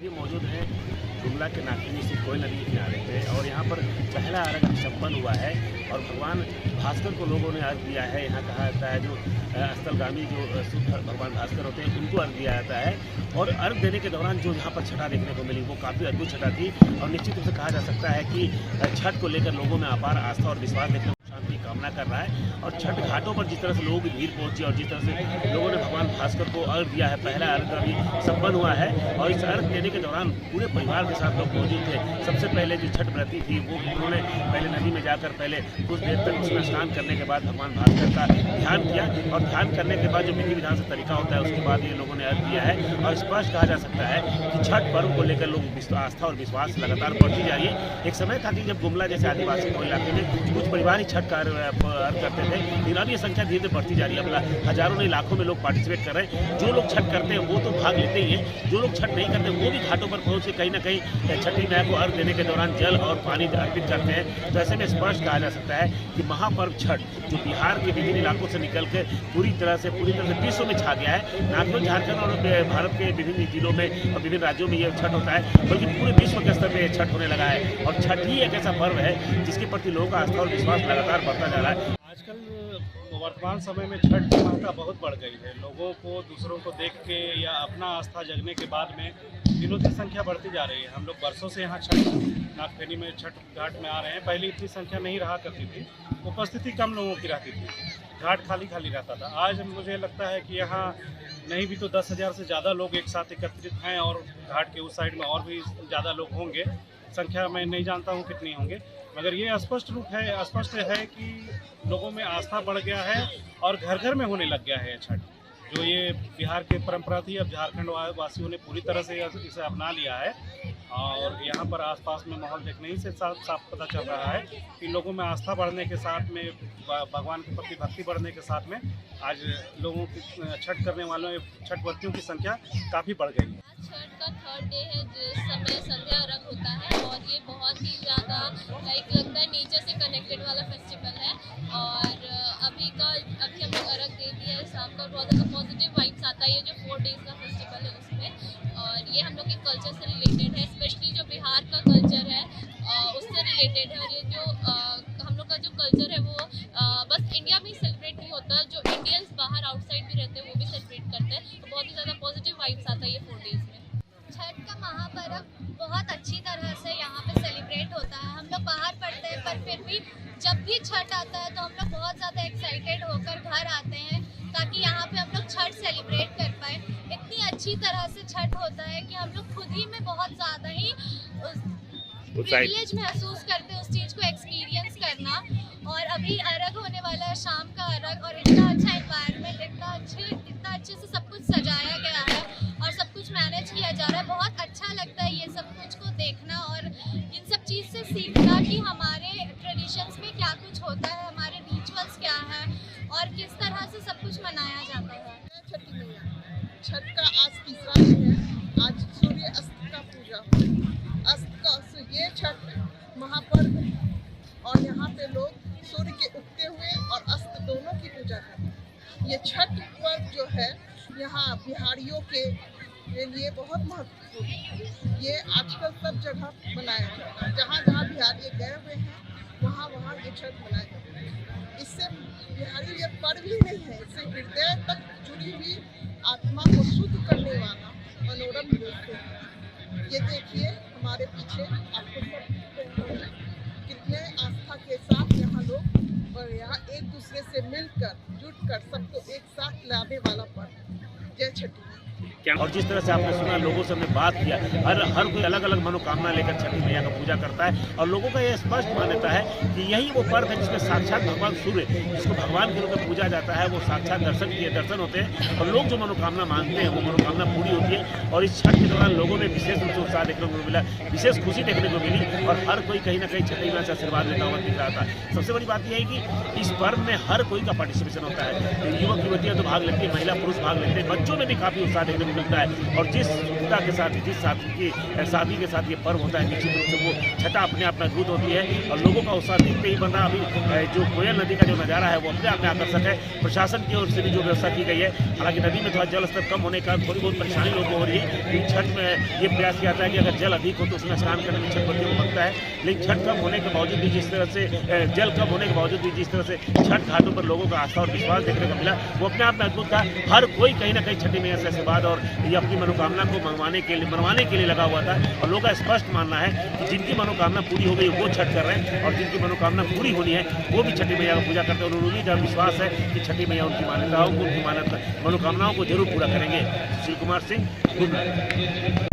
ये मौजूद है गुमला के नागफनी से कोयल नदी के किनारे पे और यहाँ पर पहला अर्घ संपन्न हुआ है और भगवान भास्कर को लोगों ने अर्घ दिया है। यहाँ कहा जाता है जो स्थलगामी जो सूर्य भगवान भास्कर होते हैं उनको अर्घ दिया जाता है और अर्घ देने के दौरान जो यहाँ पर छठा देखने को मिली वो काफ़ी अद्भुत छठा थी और निश्चित रूप से कहा जा सकता है कि छठ को लेकर लोगों में अपार आस्था और विश्वास देखने शांति कामना कर रहा है। और छठ घाटों पर जिस तरह से लोगों की भीड़ पहुंची और जिस तरह से लोगों ने भगवान भास्कर को अर्घ दिया है, पहला अर्घ अभी संपन्न हुआ है और इस अर्घ देने के दौरान पूरे परिवार के साथ लोग मौजूद थे। सबसे पहले जो छठ व्रती थी वो उन्होंने पहले नदी में जाकर पहले कुछ देर तक उसमें स्नान करने के बाद भगवान भास्कर का ध्यान किया और ध्यान करने के बाद जो विधि विधान से तरीका होता है उसके बाद ये लोगों ने अर्घ दिया है। और स्पष्ट कहा जा सकता है कि छठ पर्व को लेकर लोग आस्था और विश्वास लगातार बढ़ती जा रही है। एक समय था कि जब गुमला जैसे आदिवासी इलाके में कुछ परिवार ही छठ अर्घ करते थे, लेकिन अब ये संख्या धीरे धीरे बढ़ती जा रही है। हजारों नहीं लाखों में लोग पार्टिसिपेट कर रहे हैं। जो लोग छठ करते हैं वो तो भाग लेते ही हैं, जो लोग छठ नहीं करते वो भी घाटों पर पहुंच के कहीं ना कहीं छठी मैया को अर्घ देने के दौरान जल और पानी अर्पित करते हैं। तो ऐसे में स्पष्ट कहा जा सकता है कि महापर्व छठ जो बिहार के विभिन्न इलाकों से निकल के पूरी तरह से विश्व में छा गया है। ना केवल झारखंड और भारत के विभिन्न जिलों में और विभिन्न राज्यों में ये छठ होता है बल्कि पूरे विश्व के स्तर पर छठ होने लगा है। और छठ ही एक ऐसा पर्व है जिसके प्रति लोगों का आस्था और विश्वास लगातार बढ़ता जा रहा है। आजकल वर्तमान समय में छठ की महत्ता बहुत बढ़ गई है। लोगों को दूसरों को देख के या अपना आस्था जगने के बाद में दिनों दिन संख्या बढ़ती जा रही है। हम लोग बरसों से यहाँ छठ नागफनी में छठ घाट में आ रहे हैं। पहले इतनी संख्या नहीं रहा करती थी, उपस्थिति कम लोगों की रहती थी, घाट खाली खाली रहता था। आज मुझे लगता है कि यहाँ नहीं भी तो 10,000 से ज़्यादा लोग एक साथ एकत्रित हैं और घाट के उस साइड में और भी ज़्यादा लोग होंगे। संख्या मैं नहीं जानता हूँ कितनी होंगे, मगर ये स्पष्ट है कि लोगों में आस्था बढ़ गया है और घर घर में होने लग गया है छठ। जो ये बिहार की परंपरा थी अब झारखंड वासियों ने पूरी तरह से इसे अपना लिया है और यहाँ पर आसपास में माहौल देखने ही से साफ पता चल रहा है कि लोगों में आस्था बढ़ने के साथ में भगवान के प्रति भक्ति बढ़ने के साथ में आज लोगों की छठ करने वालों छठ व्रतियों की संख्या काफ़ी बढ़ गई है। छठ का थर्ड डे है जिस समय संध्या अर्घ होता है और ये बहुत ही ज़्यादा लगता है नेचर से कनेक्टेड वाला फेस्टिवल है। और अभी हम लोग अर्घ दे दिया है शाम का, बहुत ज़्यादा पॉजिटिव वाइब्स आता है। ये जो 4 डेज़ का फेस्टिवल है उसमें और ये हम लोग के कल्चर से रिलेटेड है, स्पेशली जो बिहार का कल्चर है उससे रिलेटेड है। और ये जो हम लोग का जो कल्चर है वो बस इंडिया में ही सेलिब्रेट नहीं होता, जो इंडियंस बाहर आउटसाइड भी रहते हैं वो भी सेलिब्रेट करते हैं। तो बहुत ही ज़्यादा पॉजिटिव वाइब्स आता है ये 4 डेज़ में। छठ का महापर्व बहुत अच्छी तरह से यहाँ पे सेलिब्रेट होता है। हम लोग बाहर पढ़ते हैं पर फिर भी जब भी छठ आता है तो हम लोग बहुत ज़्यादा एक्साइटेड होकर घर आते हैं ताकि यहाँ पे हम लोग छठ सेलिब्रेट कर पाए। इतनी अच्छी तरह से छठ होता है कि हम लोग खुद ही में बहुत ज़्यादा ही प्रिविलेज महसूस करते हैं उस चीज़ को एक्सपीरियंस करना। और अभी अर्घ होने वाला है, शाम का अर्घ, और इतना अच्छा एनवायरनमेंट, इतना अच्छे से सब कुछ सजाया गया है और सब कुछ मैनेज किया जा रहा है। बहुत अच्छा लगता है ये सब कुछ को देखना और इन सब चीज़ से सीखना कि हमारे ट्रेडिशंस में क्या कुछ होता है, हमारे रिचुअल्स क्या है और किस तरह से सब कुछ मनाया जाता है। छठी मैया छठ का आज तीसरा दिन है। आज सूर्य अस्त का पूजा, अस्त का ये छठ महापर्व और यहाँ पे लोग सूर्य के उगते हुए और अस्त दोनों की पूजा करते हैं। ये छठ पर्व जो है यहाँ बिहारियों के लिए बहुत महत्वपूर्ण है। ये आजकल सब जगह मनाया जाता है, जहाँ जहाँ बिहारी गए हुए हैं वहाँ वहाँ ये छठ मनाया जाता है। इससे बिहारी ये पर्व ही नहीं है, इससे हृदय तक जुड़ी हुई आत्मा को शुद्ध करने वाला मनोरम नृत्य है। ये देखिए हमारे पीछे आपको सब कितने आस्था के साथ यहाँ लोग और यहाँ एक दूसरे से मिलकर जुटकर सबको एक साथ लाने वाला पर्व। जय छठी। और जिस तरह से आपने सुना, लोगों से हमने बात किया, हर कोई अलग अलग मनोकामना लेकर छठी मैया का पूजा करता है और लोगों का यह स्पष्ट मान्यता है कि यही वो पर्व है जिसमें साक्षात भगवान सूर्य, जिसको भगवान के रूप में पूजा जाता है, वो साक्षात दर्शन होते हैं और लोग जो मनोकामना मांगते हैं वो मनोकामना पूरी होती है। और इस छठ के दौरान लोगों में विशेष रूप से उत्साह देखने को मिला, विशेष खुशी देखने को मिली और हर कोई कहीं ना कहीं छठी मैया से आशीर्वाद लेता हुआ दिख रहा था। सबसे बड़ी बात यह है कि इस पर्व में हर कोई का पार्टिसिपेशन होता है। युवक युवतियाँ तो भाग लेती है, महिला पुरुष भाग लेते हैं, बच्चों में भी काफ़ी उत्साह देखने को मिलता है। और जिस सात्विकता के साथ, जिस सादगी के साथ ये पर्व होता है, निश्चित रूप से वो छठा अपने आप में अद्भुत होती है और लोगों का उत्साह देखते ही बन रहा। अभी जो कोयल नदी का जो नज़ारा है वो अपने आप में आकर्षक है। प्रशासन की ओर से भी जो व्यवस्था की गई है, हालांकि नदी में थोड़ा जल स्तर कम होने का थोड़ी बहुत परेशानी लोगों को हो रही है। छठ में ये प्रयास किया जाता है कि अगर जल अधिक हो तो उसमें स्नान करने में छठ बच्चों को बनता है, लेकिन छठ कम होने के बावजूद भी जिस तरह से जल कम होने के बावजूद भी जिस तरह से छठ घाटों पर लोगों का आस्था और विश्वास देखने को मिला, वो अपने आप में अद्भुत था। हर कोई कहीं ना कहीं छठी मैया से आशीर्वाद और ये अपनी मनोकामना को मनवाने के लिए लगा हुआ था और लोगों का स्पष्ट मानना है कि जिनकी मनोकामना पूरी हो गई वो छठ कर रहे हैं और जिनकी मनोकामना पूरी होनी है वो भी छठी मैया का पूजा करते हैं। और उम्मीद और विश्वास है कि छठी मैया उनकी मान्यताओं को, उनकी मनोकामनाओं को जरूर पूरा करेंगे। Sushil Kumar Singh, good night.